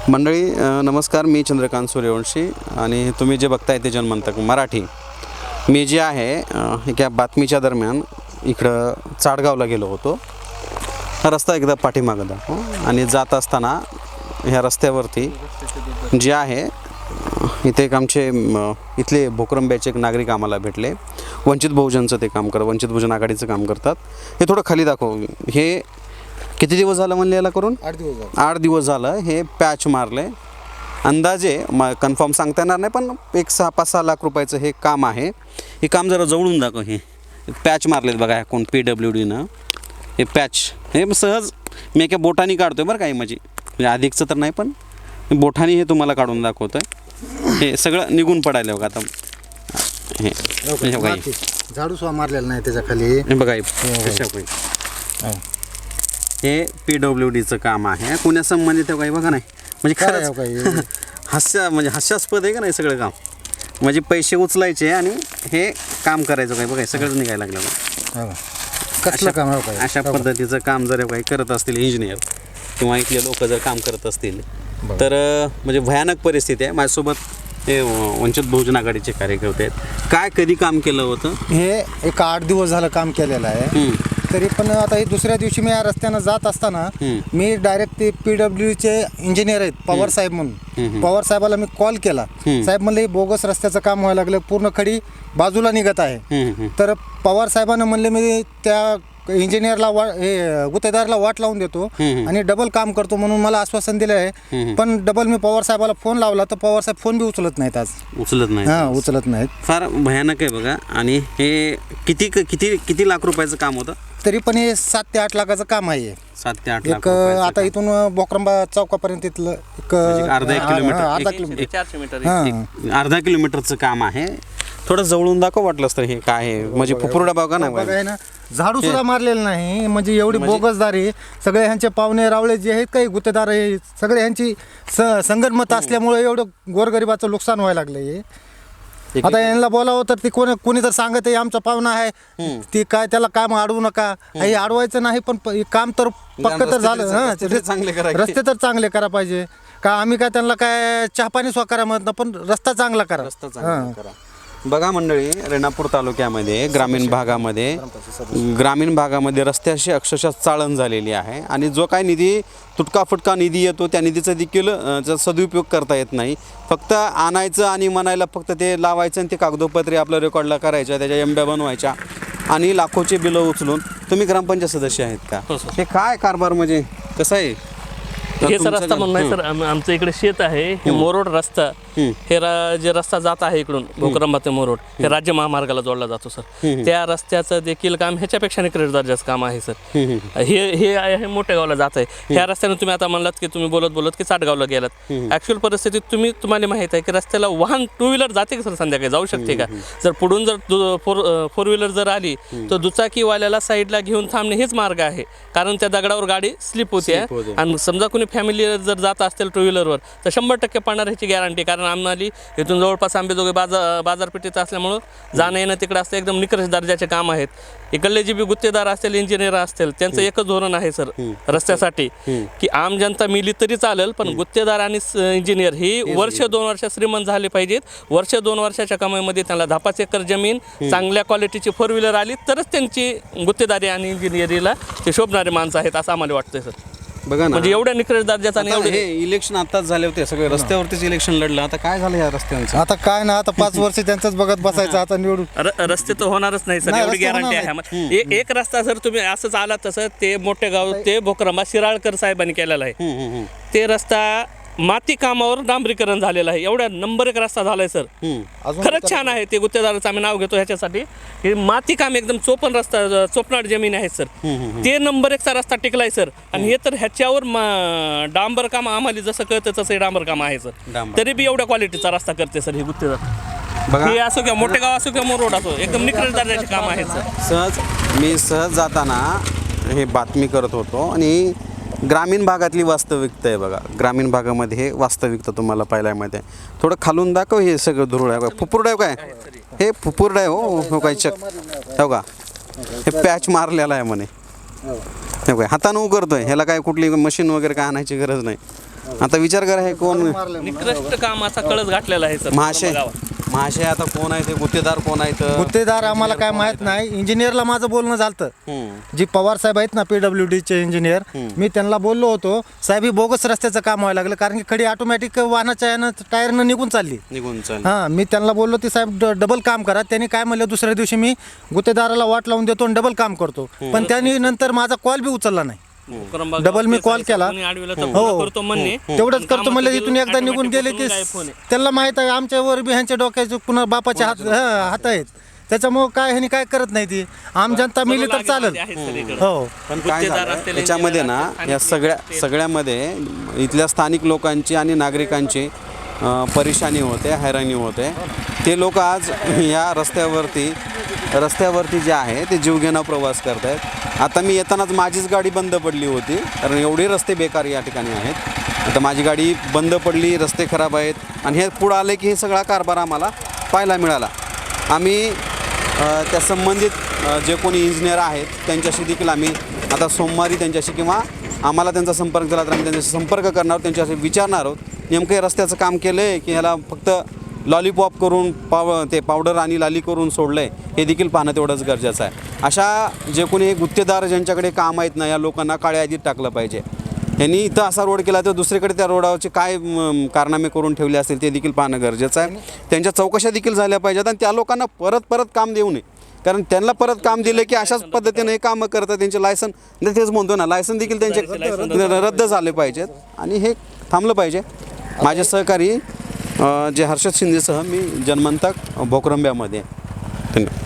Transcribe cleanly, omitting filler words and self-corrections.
मंडळी नमस्कार, मी चंद्रकांत सूर्यवंशी आणि तुम्ही जे बघताय ते जनमंतक मराठी. मी जे आहे या बातमीच्या दरम्यान इकडं चाडगावला गेलो होतो. हा रस्ता एकदा पाठीमागं दाखव आणि जात असताना ह्या रस्त्यावरती जे आहे इथे एक आमचे इथले भोकरंब्याचे एक नागरिक आम्हाला भेटले. वंचित बहुजनचं ते काम करतात, वंचित बहुजन आघाडीचं काम करतात. हे थोडं खाली दाखव. हे किती दिवस झालं म्हणले याला करून? 8 दिवस झालं हे पॅच मारले. अंदाजे कन्फर्म सांगता येणार नाही, पण एक 5-6 लाख रुपयाचं हे काम आहे. हे काम जरा जवळून दाखव. हे पॅच मारलेत बघा कोण PWDनं. हे पॅच हे सहज मी एका बोटाने काढतोय बरं काही म्हणजे अधिकचं तर नाही, पण बोटाने हे तुम्हाला काढून दाखवतोय. हे सगळं निघून पडायला बघा आता. हे बघा झाडू सुद्धा मारलेलं नाही त्याच्या खाली. हे बघा हे PWDचं काम आहे. पुण्या संबंधित काही बघा नाही म्हणजे खरंच हास्यास्पद आहे का नाही सगळं काम. म्हणजे पैसे उचलायचे आणि हे काम करायचं काय बघा सगळंच निघायला लागलं. कसलं काम आहे? अशा पद्धतीचं काम जर काही करत असतील इंजिनियर किंवा इथले लोक जर काम करत असतील तर म्हणजे भयानक परिस्थिती आहे. माझ्यासोबत हे वंचित बहुजन आघाडीचे कार्यकर्ते आहेत. काय कधी काम केलं होतं? हे एक 8 दिवस झालं काम केलेलं आहे. तरी पण आता हे दुसऱ्या दिवशी मी या रस्त्यानं जात असताना मी डायरेक्ट ते PWDचे इंजिनियर आहेत पवार साहेब म्हणून. पवार साहेबाला मी कॉल केला. साहेब म्हणले हे बोगस रस्त्याचं काम व्हायला लागलं, पूर्ण खडी बाजूला निघत आहे. तर पवार साहेबांना म्हणले मी त्या इंजिनियरला गुत्तेदारला वाट लावून देतो आणि डबल काम करतो म्हणून मला आश्वासन दिलं आहे. पण डबल मी पवार साहेबाला फोन लावला तर पवार साहेब फोन बी उचलत नाहीत. आज उचलत नाहीत. फार भयानक आहे बघा. आणि हे किती किती किती लाख रुपयाचं काम होतं? तरी पण हे 7 ते 8 लाखाचं काम आहे. 7 ते 8 लाख. आता इथून बोकरंबा चौकापर्यंत इथलं अर्धा किलोमीटरचं काम आहे. थोडं जवळून दाखव वाटलंच तर. हे काय आहे म्हणजे फुफुरडा बघा ना, झाडू सुद्धा मारलेलं नाही. म्हणजे एवढी बोगसदारी. सगळे ह्यांचे पाहुणे रावळे जे आहेत काही गुत्तेदार आहे सगळे ह्यांची संगनमत असल्यामुळे एवढं गोरगरिबाचं नुकसान व्हायला लागलं. हे आता यांना बोलावं तर ती कोणी तर सांगत आमचा पाहुणा आहे ती काय त्याला काम अडवू नका. हे अडवायचं नाही, पण काम तर पक्क तर झालं. रस्ते तर चांगले करा पाहिजे का. आम्ही काय त्यांना काय चहा पाणी स्वा करा म्हणत ना, पण रस्ता चांगला करा. बघा मंडळी, रेणापूर तालुक्यामध्ये ग्रामीण भागामध्ये रस्त्याशी अक्षरशः चाळण झालेली आहे. आणि जो काय निधी तुटका फुटका निधी येतो त्या निधीचा देखील सदुपयोग करता येत नाही. फक्त आणायचं आणि म्हणायला फक्त ते लावायचं आणि ते कागदोपत्री आपलं रेकॉर्डला करायच्या, त्याच्या एमड्या बनवायच्या आणि लाखोचे बिलं उचलून. तुम्ही ग्रामपंचायत सदस्य आहेत का? हे काय कारभार म्हणजे कसं आहे? हे सर रस्ता म्हणून नाही सर, आमचं इकडे शेत आहे. हे मोरोड रस्ता, हे जे रस्ता जात आहे इकडून भोकरंबा ते मोरोड, हे राज्य महामार्गाला जोडला जातो सर. त्या रस्त्याचं देखील काम ह्याच्यापेक्षा निकृष्ट दर्जाचं काम आहे सर. हे आहे मोठ्या गावला जात आहे. ह्या रस्त्याने तुम्ही आता म्हणलात की तुम्ही बोलत की चाटगावला गेलात. ऍक्च्युअल परिस्थितीत तुम्हाला माहित आहे की रस्त्याला वाहन 2 व्हीलर जाते का सर? संध्याकाळी जाऊ शकते का? जर पुढून जर 4 व्हीलर जर आली तर दुचाकीवाल्याला साईडला घेऊन थांबणे हेच मार्ग आहे. कारण त्या दगडावर गाडी स्लिप होते. आणि समजा कोणी फॅमिली जर जात असतील 2 व्हीलरवर तर 100% पडणार ह्याची गॅरंटी. कारण आम्हाला इथून जवळपास आंबेजोगाई बाजारपेठेत असल्यामुळं जाणं येणं तिकडे असतं. एकदम निकृष्ट दर्जाचे काम आहेत. इकडले जे बी गुत्तेदार असतील, इंजिनियर असतील, त्यांचं एकच धोरण आहे सर रस्त्यासाठी की आम जनता मिली तरी चालेल, पण गुत्तेदार आणि इंजिनियर ही वर्ष 2 वर्ष श्रीमंत झाले पाहिजेत. वर्ष 2 वर्षाच्या कमाईमध्ये त्यांना 10-5 एकर जमीन, चांगल्या क्वालिटीची 4 व्हीलर आली तरच त्यांची गुत्तेदारी आणि इंजिनिअरिंगला ते शोभणारे माणसं आहेत असं आम्हाला वाटतंय सर. बघा ना, म्हणजे एवढ्या निकृष्ट दर्जाचा. हे इलेक्शन आताच झाले होते, सगळे रस्त्यावरतीच इलेक्शन लढलं. आता काय झालं या रस्त्यांचं? आता काय ना, आता 5 वर्ष त्यांचंच बघत बसायचं. आता निवडून रस्ते तर होणारच नाही सर, एवढी गॅरंटी आहे. एक रस्ता सर तुम्ही असंच आला तसं ते मोठे गाव ते भोकरंबा शिराळकर साहेबांनी केलेला आहे. ते रस्ता माती कामावर डांबरीकरण झालेलं आहे. एवढ्या नंबर 1 रस्ता झालाय सर. खरंच छान आहे. ते गुत्तेदाराचं आम्ही नाव घेतो ह्याच्यासाठी. हे माती काम एकदम चोपनाट जमीन आहे सर. ते नंबर 1चा रस्ता टिकलाय सर. आणि हे तर ह्याच्यावर डांबर काम आम्हाला जसं कळतं तसं हे डांबर काम आहे सर. तरी बी एवढ्या क्वालिटीचा रस्ता करते सर हे गुत्तेदार. हे असो किंवा मोठे गाव असो किंवा मोरोड असो, एकदम निकृष्ट दर्जाचे काम आहे सर. मी सहज जाताना हे बातमी करत होतो आणि ग्रामीण भागातली वास्तविकता आहे बघा. ग्रामीण भागामध्ये हे वास्तविकता तुम्हाला पाहायला मिळते. थोडं खालून दाखव. हे सगळं धुरूळ आहे, फुफुरडा आहे काय? हे फुफुरडा आहे हो काय चक हो का. हे पॅच मारलेला आहे म्हणे. हे काय हातानं करतोय. ह्याला काय कुठली मशीन वगैरे काय आणायची गरज नाही. आता विचार करा हे कोण निकृष्ट कामाचा कळस गाठलेला आहे सर महाशय गावात. महाशय आता कोण आहे ते गुत्तेदार कोण आहेत गुत्तेदार आम्हाला काय माहित नाही. इंजिनियरला माझं बोलणं झालं, जी पवार साहेब आहेत ना PWDचे इंजिनियर, मी त्यांना बोललो होतो, साहेब ही बोगस रस्त्याचं काम व्हायला लागलं, कारण की खडी ऑटोमॅटिक वाहनाच्या यानं टायरनं निघून चालली. निघून चाल हां, मी त्यांना बोललो की साहेब डबल काम करा. त्यांनी काय म्हणलं, दुसऱ्या दिवशी मी गुत्तेदाराला वाट लावून देतो आणि डबल काम करतो. पण त्यांनी नंतर माझा कॉल बी उचलला नाही. भोकरंबा डबल मी कॉल केला. कोणी आडवीला तर हो. फोन करतो म्हणणे. तेवढंच करतो म्हणलं, कामाचं इथून एकदा automatic निघून गेले की उचलून गायब फोन आहे. त्यांना माहित आहे आमच्यावर बी ह्यांच्या डोक्याचे पुन्हा बापाचे हात आहेत. त्याच्यामुळं काय ह्यांनी काय करत नाही ती. आम जनता मिली तर चालेल. आहे सगळीकडे. हो, पण काय गुत्तेदार झालं असलेले याच्यामध्ये ना, इंजिनियर या सगळ्यामध्ये इथल्या स्थानिक लोकांची आणि नागरिकांची परेशानी होते, हैराणी होते. ते लोक आज या रस्त्यावरती जे आहे ते जीवघेणा प्रवास करत आहेत. आता मी येतानाच माझीच गाडी बंद पडली होती, कारण एवढे रस्ते बेकार या ठिकाणी आहेत. आता माझी गाडी बंद पडली, रस्ते खराब आहेत, आणि हे पुढं आले की हे सगळा कारभार आम्हाला पाहायला मिळाला. आम्ही त्या संबंधित जे कोणी इंजिनियर आहेत त्यांच्याशी देखील आम्ही आता सोमवारी त्यांच्याशी, किंवा आम्हाला त्यांचा संपर्क झाला तर आम्ही त्यांच्याशी संपर्क करणार, त्यांच्याशी विचारणार आहोत नेमकं हे रस्त्याचं काम केलं आहे की ह्याला फक्त लॉलीपॉप करून ते पावडर आणि लाली करून सोडलं आहे, हे देखील पाहणं तेवढंच गरजेचं आहे. अशा जे कोणी गुत्तेदार ज्यांच्याकडे काम आहेत ना, या लोकांना काळ्या यादीत टाकलं पाहिजे. यांनी इथं असा रोड केला तर दुसरीकडे त्या रोडावरचे काय कारनामे करून ठेवले असतील ते देखील पाहणं गरजेचं आहे. त्यांच्या चौकशा देखील झाल्या पाहिजेत, आणि त्या लोकांना परत काम देऊ नये, कारण त्यांना परत काम दिलं की अशाच पद्धतीने हे कामं करतात. त्यांचे लायसन, तेच म्हणतो ना, लायसन देखील त्यांचे रद्द झाले पाहिजेत, आणि हे थांबलं पाहिजे. माझे सहकारी जे हर्षद शिंदेसह मी जनमंतक भोकरंब्यामध्ये. धन्यवाद.